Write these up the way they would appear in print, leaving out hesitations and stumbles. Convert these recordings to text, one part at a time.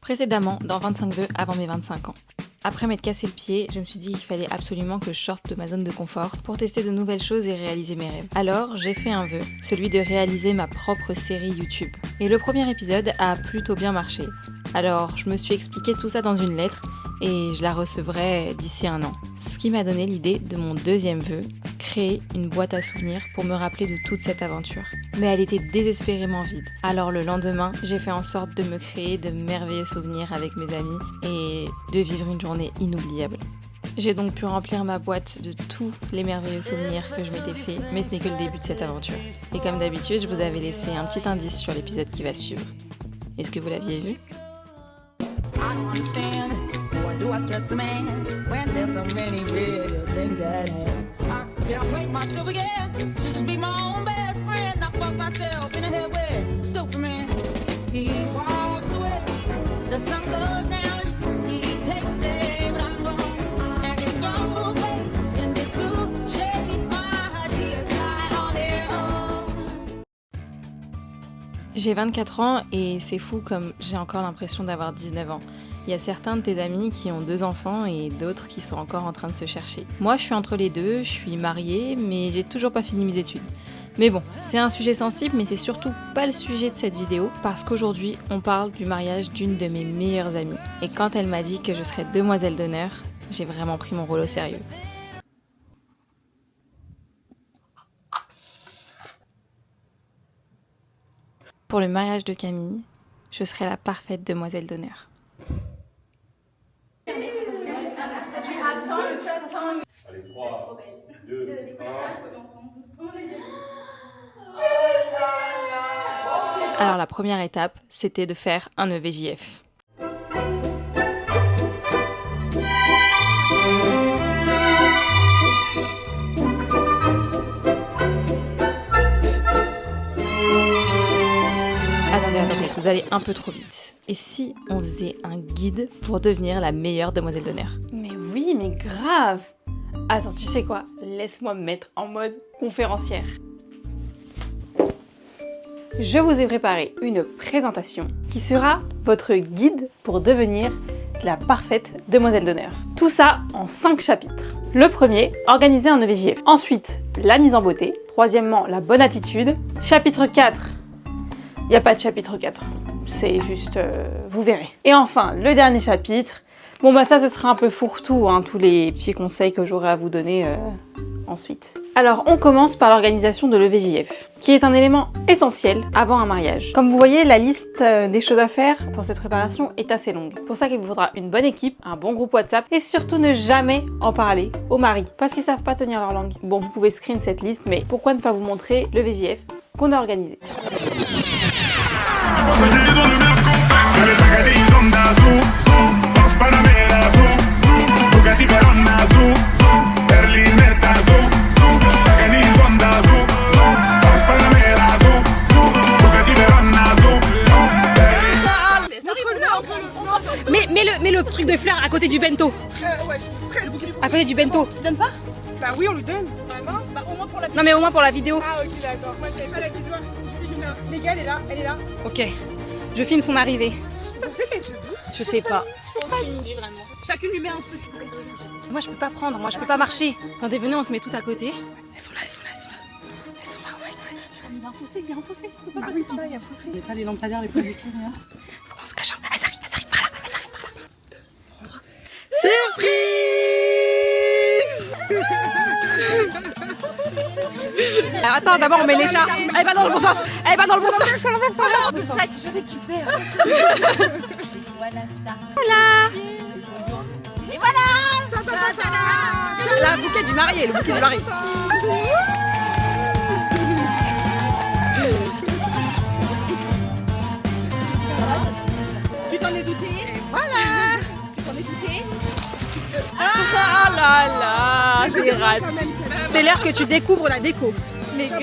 Précédemment, dans 25 vœux avant mes 25 ans. Après m'être cassé le pied, je me suis dit qu'il fallait absolument que je sorte de ma zone de confort pour tester de nouvelles choses et réaliser mes rêves. Alors, j'ai fait un vœu, celui de réaliser ma propre série YouTube. Et le premier épisode a plutôt bien marché. Alors, je me suis expliqué tout ça dans une lettre et je la recevrai d'ici un an. Ce qui m'a donné l'idée de mon deuxième vœu, créer une boîte à souvenirs pour me rappeler de toute cette aventure. Mais elle était désespérément vide. Alors le lendemain, j'ai fait en sorte de me créer de merveilleux souvenirs avec mes amis et de vivre une journée inoubliable. J'ai donc pu remplir ma boîte de tous les merveilleux souvenirs que je m'étais fait, mais ce n'est que le début de cette aventure. Et comme d'habitude, je vous avais laissé un petit indice sur l'épisode qui va suivre. Est-ce que vous l'aviez vu ? Do I stress the man when there's so many real things at hand? I can't break myself again. Should just be my own best friend. I fuck myself in the head with stupid man. He walks away. The sun goes down. He takes the day, but I'm gone. And in your way, in this blue shade, my tears dry on their own. J'ai 24 ans et c'est fou comme j'ai encore l'impression d'avoir 19 ans. Il y a certains de tes amis qui ont 2 enfants et d'autres qui sont encore en train de se chercher. Moi, je suis entre les deux, je suis mariée, mais j'ai toujours pas fini mes études. Mais bon, c'est un sujet sensible, mais c'est surtout pas le sujet de cette vidéo, parce qu'aujourd'hui, on parle du mariage d'une de mes meilleures amies. Et quand elle m'a dit que je serais demoiselle d'honneur, j'ai vraiment pris mon rôle au sérieux. Pour le mariage de Camille, je serai la parfaite demoiselle d'honneur. Allez, 3, 2, 1. Alors la première étape, c'était de faire un EVJF. Attendez, vous allez un peu trop vite. Et si on faisait un guide pour devenir la meilleure demoiselle d'honneur ? Mais oui, mais grave. Attends, tu sais quoi ? Laisse-moi me mettre en mode conférencière. Je vous ai préparé une présentation qui sera votre guide pour devenir la parfaite demoiselle d'honneur. Tout ça en 5 chapitres. Le premier, organiser un EVJF. Ensuite, la mise en beauté. Troisièmement, la bonne attitude. Chapitre 4. Il n'y a pas de chapitre 4. C'est juste, vous verrez. Et enfin, le dernier chapitre. Bon bah ça, ce sera un peu fourre-tout, hein, tous les petits conseils que j'aurai à vous donner ensuite. Alors, on commence par l'organisation de l'EVJF, qui est un élément essentiel avant un mariage. Comme vous voyez, la liste des choses à faire pour cette préparation est assez longue. Pour ça qu'il vous faudra une bonne équipe, un bon groupe WhatsApp et surtout ne jamais en parler au mari, parce qu'ils savent pas tenir leur langue. Bon, vous pouvez screen cette liste, mais pourquoi ne pas vous montrer le VJF qu'on a organisé. Mais le truc de fleurs à côté du bento. Ouais, stress. À côté du bento. Tu donnes pas? Bah oui, on lui donne. Vraiment? Bah au moins pour la vidéo. Non mais au moins pour la vidéo. Ah ok, d'accord. Moi j'avais pas la vision. Si je l'ai. Les gars, elle est là. Ok. Je filme son arrivée. Ça fait qu'elle se doute. Je sais pas. Je sais pas une idée vraiment. Chacune lui met un truc. Moi je peux pas prendre, moi je peux pas marcher. Attendez, venez, on se met tout à côté. Elles sont là. Elles sont là, Il est enfoncé. Faut pas passer par là, il y a foncé. Il n'y a pas les lampadaires, les produits rien. faut qu'on se cache. Elles arrivent par là. Surprise. Alors attends, d'abord on met l'écharpe. Elle va dans le bon sens. C'est ça que je récupère. Voilà. Et voilà. Le bouquet du marié. Tu t'en es douté? Voilà. Tu t'en es douté? Oh là, c'est rad. C'est l'heure que tu découvres la déco. Mais grave.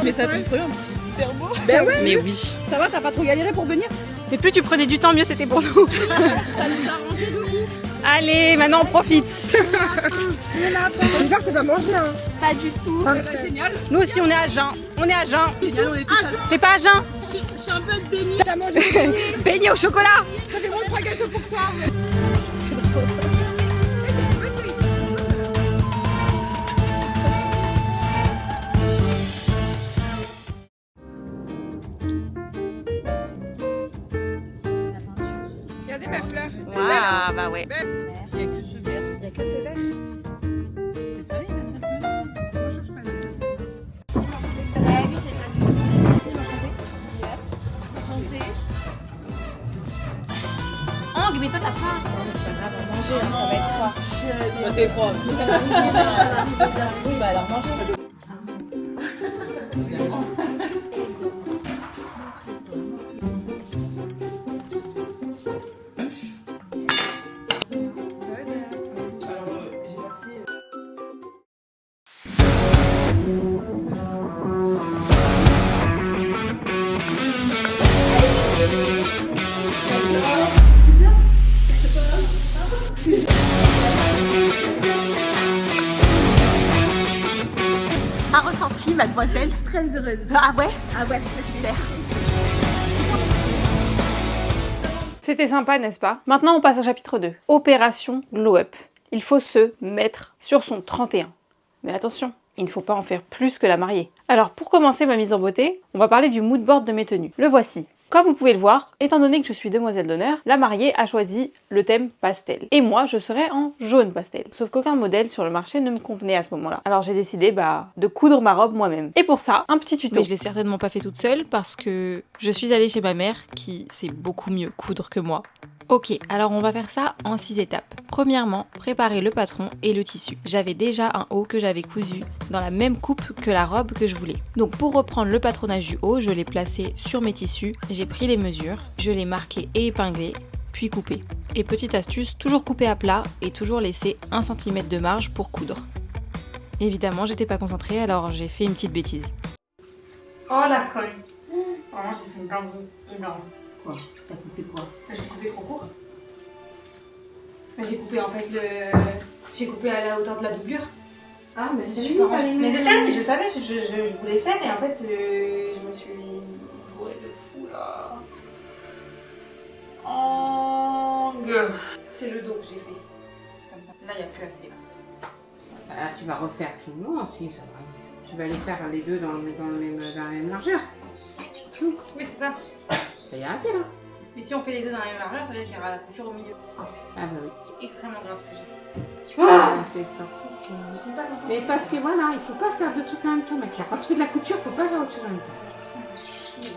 Mais ça tombe trop bien, c'est super beau. Ben ouais. Mais oui. Ça va, t'as pas trop galéré pour venir? Mais plus tu prenais du temps, mieux c'était pour nous. Ça nous a arrangé de ouf. Allez, maintenant on profite. J'espère que tu vas manger, hein. Pas du tout. C'est génial. Nous aussi on est à jeun. Génial, on est tous à jeun. T'es pas à jeun? Je suis un peu de beignet. T'as mangé Beignet au chocolat. Ça fait moins un gâteau pour toi. Regardez ma fleur. Waouh, bah ouais. Il n'y a que ce vert. Il n'y a que ces verts. T'es sérieux, moi je change pas de vert. Oh, mais toi t'as pas. C'est froid. Oui, bah alors mangez. Un ressenti, mademoiselle. Très heureuse. Ah ouais. Ah ouais, super. C'était sympa, n'est-ce pas? Maintenant, on passe au chapitre 2. Opération Glow Up. Il faut se mettre sur son 31. Mais attention, il ne faut pas en faire plus que la mariée. Alors, pour commencer ma mise en beauté, on va parler du mood board de mes tenues. Le voici. Comme vous pouvez le voir, étant donné que je suis demoiselle d'honneur, la mariée a choisi le thème pastel. Et moi, je serai en jaune pastel. Sauf qu'aucun modèle sur le marché ne me convenait à ce moment-là. Alors j'ai décidé de coudre ma robe moi-même. Et pour ça, un petit tuto. Mais je l'ai certainement pas fait toute seule parce que je suis allée chez ma mère qui sait beaucoup mieux coudre que moi. Ok, alors on va faire ça en 6 étapes. Premièrement, préparer le patron et le tissu. J'avais déjà un haut que j'avais cousu dans la même coupe que la robe que je voulais. Donc pour reprendre le patronage du haut, je l'ai placé sur mes tissus, j'ai pris les mesures, je l'ai marqué et épinglé, puis coupé. Et petite astuce, toujours couper à plat et toujours laisser 1 cm de marge pour coudre. Évidemment, j'étais pas concentrée, alors j'ai fait une petite bêtise. Oh la colle. Vraiment, j'ai fait une dinguerie énorme. Quoi? T'as coupé quoi? J'ai coupé trop court. J'ai coupé en fait j'ai coupé à la hauteur de la doublure. Ah, mais Je j'ai suis pas pas les mais mêmes. je savais, je voulais le faire et en fait je me suis bourrée de fou là. C'est le dos que j'ai fait. Comme ça. Là, il n'y a plus assez là. Ah, tu vas refaire tout le long, si, ça va. Tu vas les faire les deux dans la même largeur. Oui, c'est ça. Ça y est assez là. Mais si on fait les deux dans la même largeur, ça veut dire qu'il y aura la couture au milieu. Ah bah oui. C'est extrêmement grave ce que j'ai fait. Ah, c'est surtout que... J'étais pas concentrée. Mais parce que voilà, il faut pas faire deux trucs en même temps, mec. Là, quand tu fais de la couture, faut pas faire autre chose en même temps. Putain, ça fait chier.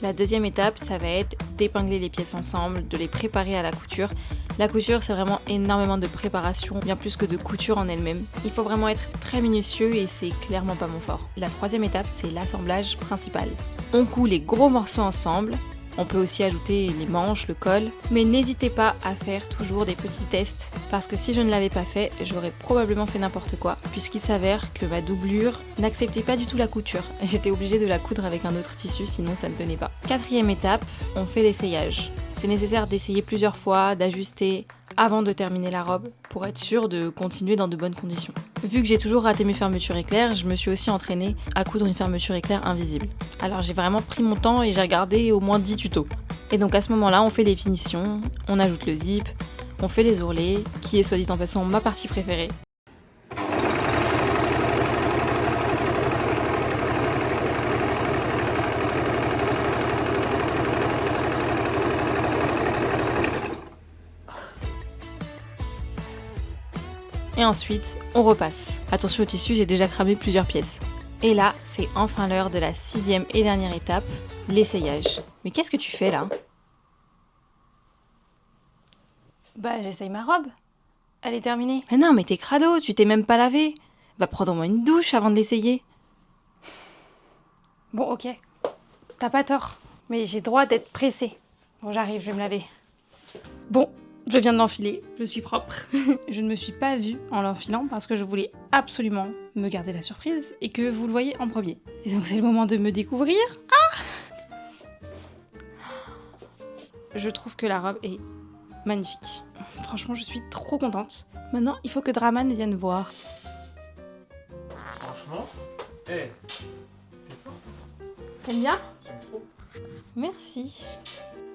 La deuxième étape, ça va être d'épingler les pièces ensemble, de les préparer à la couture. La couture, c'est vraiment énormément de préparation, bien plus que de couture en elle-même. Il faut vraiment être très minutieux et c'est clairement pas mon fort. La troisième étape, c'est l'assemblage principal. On coud les gros morceaux ensemble. On peut aussi ajouter les manches, le col, mais n'hésitez pas à faire toujours des petits tests, parce que si je ne l'avais pas fait, j'aurais probablement fait n'importe quoi, puisqu'il s'avère que ma doublure n'acceptait pas du tout la couture. J'étais obligée de la coudre avec un autre tissu, sinon ça ne tenait pas. Quatrième étape, on fait l'essayage. C'est nécessaire d'essayer plusieurs fois, d'ajuster avant de terminer la robe, pour être sûr de continuer dans de bonnes conditions. Vu que j'ai toujours raté mes fermetures éclairs, je me suis aussi entraînée à coudre une fermeture éclair invisible. Alors j'ai vraiment pris mon temps et j'ai regardé au moins 10 tutos. Et donc à ce moment-là, on fait les finitions, on ajoute le zip, on fait les ourlets, qui est soit dit en passant ma partie préférée. Et ensuite, on repasse. Attention au tissu, j'ai déjà cramé plusieurs pièces. Et là, c'est enfin l'heure de la 6e et dernière étape, l'essayage. Mais qu'est-ce que tu fais là? Bah, j'essaye ma robe. Elle est terminée. Mais non, mais t'es crado, tu t'es même pas lavé. Va prendre au moins une douche avant de l'essayer. Bon, ok. T'as pas tort. Mais j'ai droit d'être pressée. Bon, j'arrive, je vais me laver. Bon, je viens de l'enfiler, je suis propre. Je ne me suis pas vue en l'enfilant parce que je voulais absolument me garder la surprise et que vous le voyez en premier. Et donc c'est le moment de me découvrir. Ah! Je trouve que la robe est magnifique. Franchement, je suis trop contente. Maintenant, il faut que Draman vienne voir. Franchement, t'es forte. T'aimes bien? J'aime trop. Merci.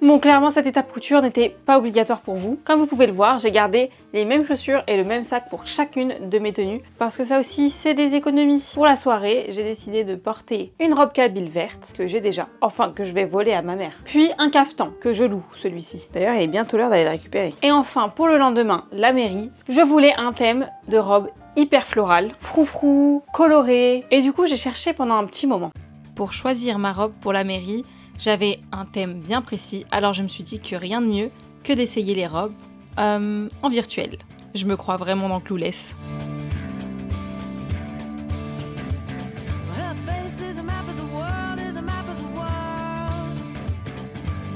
Bon, clairement, cette étape couture n'était pas obligatoire pour vous. Comme vous pouvez le voir, j'ai gardé les mêmes chaussures et le même sac pour chacune de mes tenues, parce que ça aussi, c'est des économies. Pour la soirée, j'ai décidé de porter une robe kabyle verte, que j'ai déjà, enfin que je vais voler à ma mère. Puis un caftan, que je loue, celui-ci. D'ailleurs, il est bientôt l'heure d'aller le récupérer. Et enfin, pour le lendemain, la mairie, je voulais un thème de robe hyper florale, froufrou, coloré, et du coup, j'ai cherché pendant un petit moment. Pour choisir ma robe pour la mairie, j'avais un thème bien précis, alors je me suis dit que rien de mieux que d'essayer les robes en virtuel. Je me crois vraiment dans Clueless. Her face is a map of the world, is a map of the world.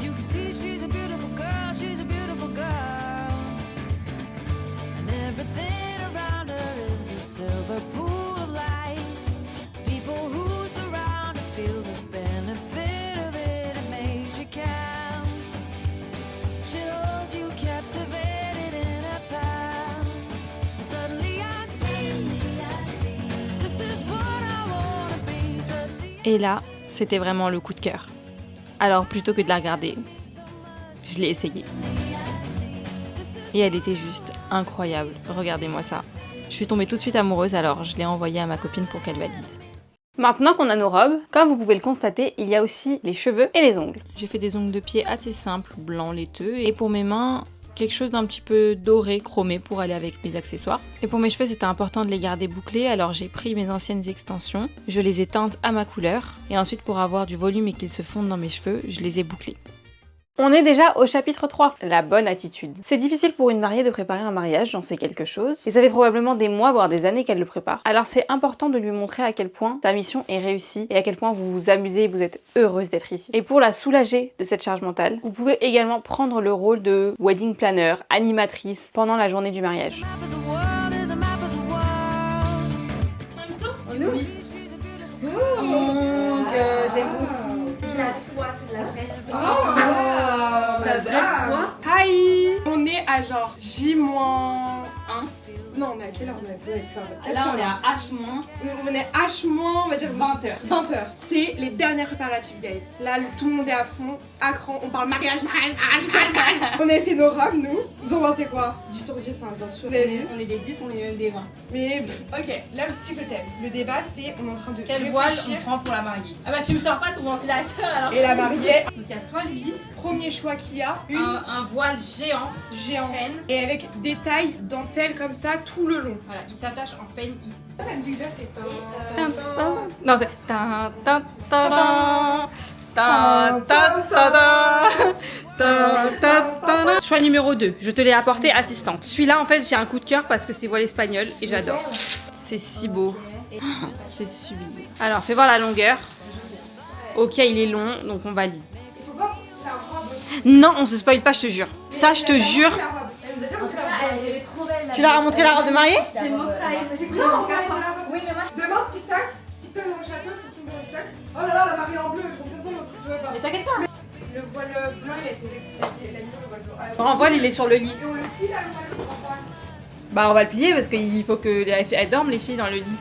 You can see she's a beautiful girl, she's a beautiful girl. And everything around her is a silver pool of light. People who surround her feel the benefit of it, it makes you count. She holds you captivated in her palm. Suddenly I see, this is what I wanna be. Suddenly Et là, c'était vraiment le coup de cœur. Alors plutôt que de la regarder, je l'ai essayée. Et elle était juste incroyable, regardez-moi ça. Je suis tombée tout de suite amoureuse, alors je l'ai envoyée à ma copine pour qu'elle valide. Maintenant qu'on a nos robes, comme vous pouvez le constater, il y a aussi les cheveux et les ongles. J'ai fait des ongles de pied assez simples, blanc laiteux, et pour mes mains, quelque chose d'un petit peu doré, chromé pour aller avec mes accessoires. Et pour mes cheveux, c'était important de les garder bouclés, alors j'ai pris mes anciennes extensions, je les ai teintes à ma couleur, et ensuite pour avoir du volume et qu'ils se fondent dans mes cheveux, je les ai bouclés. On est déjà au chapitre 3, la bonne attitude. C'est difficile pour une mariée de préparer un mariage, j'en sais quelque chose. Et ça fait probablement des mois, voire des années qu'elle le prépare. Alors c'est important de lui montrer à quel point sa mission est réussie et à quel point vous vous amusez et vous êtes heureuse d'être ici. Et pour la soulager de cette charge mentale, vous pouvez également prendre le rôle de wedding planner, animatrice pendant la journée du mariage. map of the world is a map of the world. Donc, j'aime beaucoup. La soie, c'est de la vraie soie. La vraie soie. Hi. On est à genre J-1. Non, mais à quelle heure on a fait? Là, on est à H-. On est H-, on va dire 20h. 20h. C'est les derniers préparatifs, guys. Là, tout le monde est à fond, à cran. On parle mariage. On a essayé nos robes, nous. Vous en pensez quoi? 10 sur 10, hein, bien sûr. On est des 10, on est même des 20. Mais ok, là, je explique le thème. Le débat, c'est on est en train de Quel voile réfléchir. on prend pour la mariée? Ah bah tu me sors pas ton ventilateur alors. Et la mariée, Donc il y a soit lui, premier choix qu'il y a, une un voile géant, géant. peigne. Et avec des tailles dentelles comme ça tout le long. Voilà, il s'attache en peigne ici. La musique déjà, c'est Non, c'est... ta ta ta ta ta ta ta ta ta. Choix numéro 2, je te l'ai apporté assistante. Celui-là en fait j'ai un coup de cœur parce que c'est voile espagnol et j'adore. C'est si beau. C'est sublime. Alors fais voir la longueur. Ok il est long donc on valide. Non on se spoil pas je te jure. Ça je te jure. Elle est trop belle. Tu leur as montré la robe de mariée? J'ai montré j'ai pris mon café. Oui mais moi Demain, tic-tac, tic-tac dans le château, tic-tac. Oh là là, la mariée en bleu, je comprends ça, je veux pas. Mais t'inquiète pas. Le voile blanc, il a essayé la nuit, le voile blanc. Le grand voile il est sur le lit. Et on le plie là, le voile blanc. Bah on va le plier parce qu'il faut que elles dorment les filles dans le lit.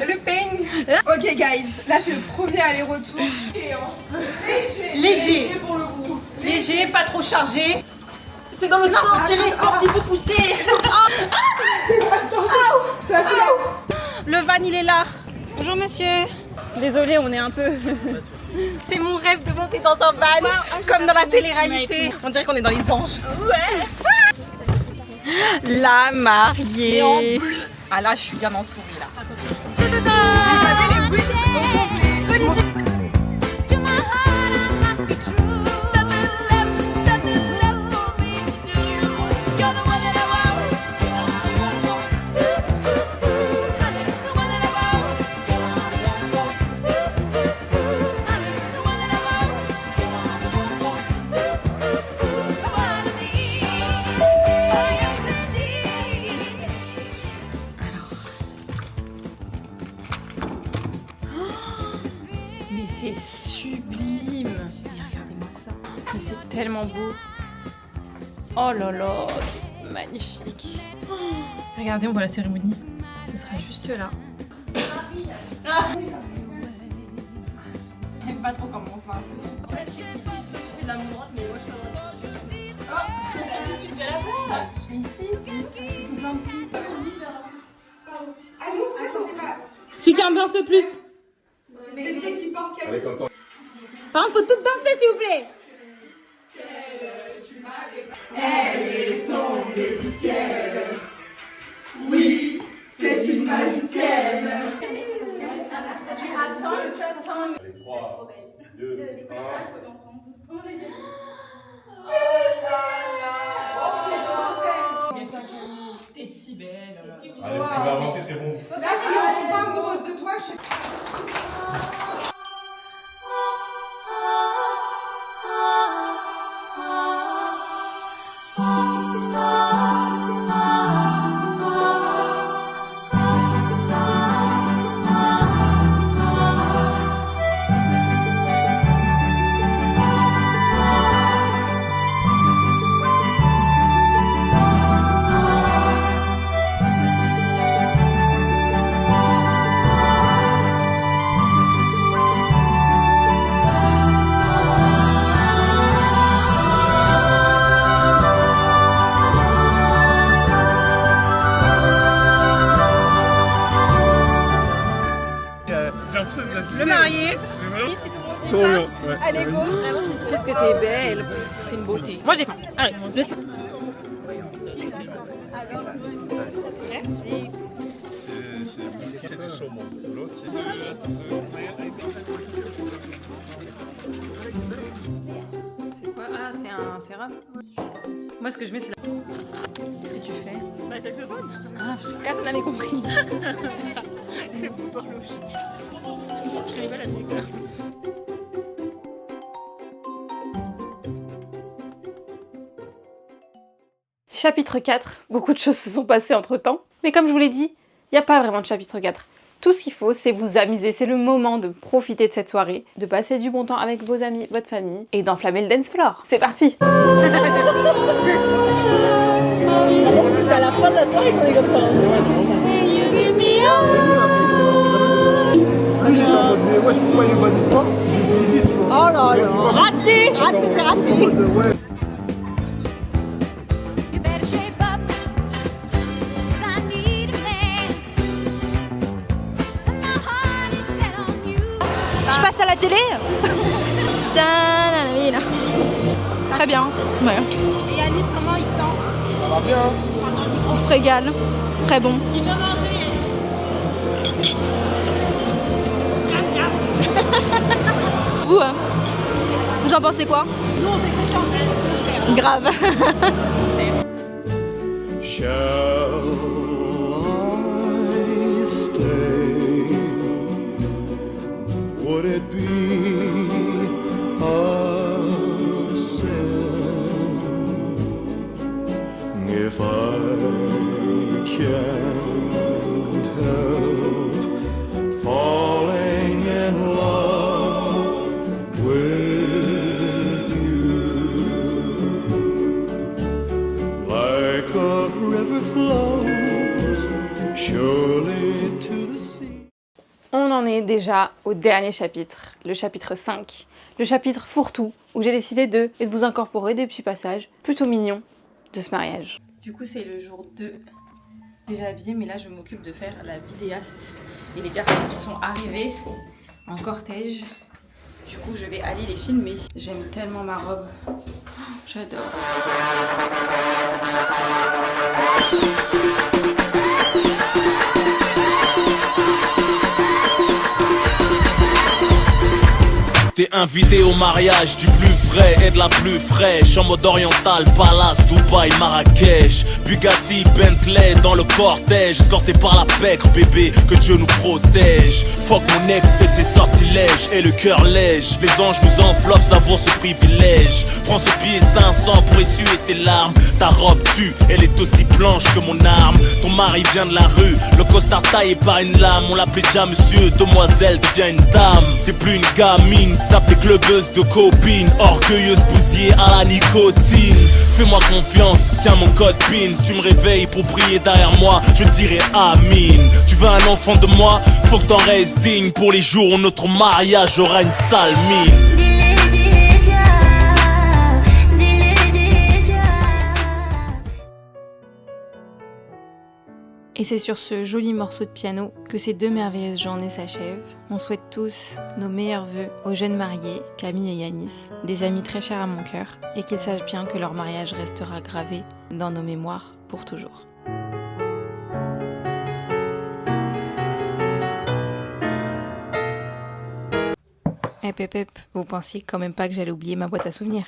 Le peigne. Ok guys, là c'est le premier aller-retour. Léger. pour le goût. Léger, pas trop chargé. C'est dans l'autre sens, chérie. Oh, il faut pousser. Le van il est là. Bonjour monsieur. Désolée on est un peu... C'est mon rêve de monter dans un van comme dans la télé-réalité. On dirait qu'on est dans les anges. Ouais. La mariée. Ah là je suis bien entourée là. To my heart, I must be true. Nothing left for me to do. You're the one that I want. The one that I want. The one that I want. What I need. Oh, yes, indeed. Mais c'est sublime. Et regardez-moi ça. Mais c'est tellement beau. Oh là là, magnifique. Regardez, on voit la cérémonie. Ce sera juste là. J'aime pas trop comment on se voit en plus. Je fais de la main droite, mais moi je fais la droite. Oh, tu fais la droite. Je fais ici. Ah non, c'est je sais pas. Celui qui ambiance le plus. Mais c'est qui porte quel... Allez, comme ça. Par contre, faut toutes danser, s'il vous plaît. Allez, 3, 2, 1. T'es si belle. Allez, vous pouvez avancer, c'est bon. Là, si on n'est pas amoureuse de toi, je sais. Le marié. Trop bien, ouais. Allez, go. Qu'est-ce que t'es belle. C'est une beauté. Moi j'ai faim. Allez, Merci. C'est quoi? Ah, c'est un sérum. Moi, ce que je mets, c'est la... Qu'est-ce que tu fais? Bah, saxophone. Ah, personne n'avait compris. C'est pourtant logique. Je connais pas la musique, là. Chapitre 4. Beaucoup de choses se sont passées entre temps. Mais comme je vous l'ai dit, il n'y a pas vraiment de chapitre 4. Tout ce qu'il faut, c'est vous amuser. C'est le moment de profiter de cette soirée, de passer du bon temps avec vos amis, votre famille et d'enflammer le dance floor. C'est parti! C'est à la fin de la soirée qu'on est comme ça. Oh là là, raté! Raté, c'est raté! You better shape up, 'cause I need a man. And my heart is set on you. Je passe à la télé. Très bien. Ouais. Et Yanis, comment il sent? Ça va bien. On se régale. C'est très bon. Il vient manger, Vous, vous en pensez quoi? Nous, on fait que chanter. Grave. Shall I stay? Would it be a sin if I can't help falling in love with you? Like a river flows surely to the sea. On en est déjà au dernier chapitre, le chapitre 5. Le chapitre fourre-tout, où j'ai décidé de vous incorporer des petits passages plutôt mignons de ce mariage. Du coup, c'est le jour 2. Déjà habillée, mais là, je m'occupe de faire la vidéaste. Et les garçons, ils sont arrivés en cortège. Du coup, je vais aller les filmer. J'aime tellement ma robe. Oh, j'adore. T'es invité au mariage du plus vrai et de la plus fraîche. En mode oriental, Palace, Dubaï, Marrakech. Bugatti, Bentley dans le cortège. Escorté par la pègre, bébé, que Dieu nous protège. Fuck mon ex et ses sortilèges. Et le cœur lège, les anges nous enveloppent, savoure ce privilège. Prends ce billet de 500 pour essuyer tes larmes. Ta robe tue, elle est aussi blanche que mon arme. Ton mari vient de la rue, le costard taillé par une lame. On l'appelait déjà monsieur, demoiselle devient une dame. T'es plus une gamine, sape des clubeuses de copines, orgueilleuse bousillée à la nicotine. Fais-moi confiance, tiens mon code PIN. Si tu me réveilles pour prier derrière moi, je dirai Amin. Tu veux un enfant de moi, faut que t'en restes digne. Pour les jours où notre mariage aura une sale mine. Et c'est sur ce joli morceau de piano que ces 2 merveilleuses journées s'achèvent. On souhaite tous nos meilleurs vœux aux jeunes mariés, Camille et Yanis, des amis très chers à mon cœur, et qu'ils sachent bien que leur mariage restera gravé dans nos mémoires pour toujours. Hep hep hep, vous pensiez quand même pas que j'allais oublier ma boîte à souvenirs?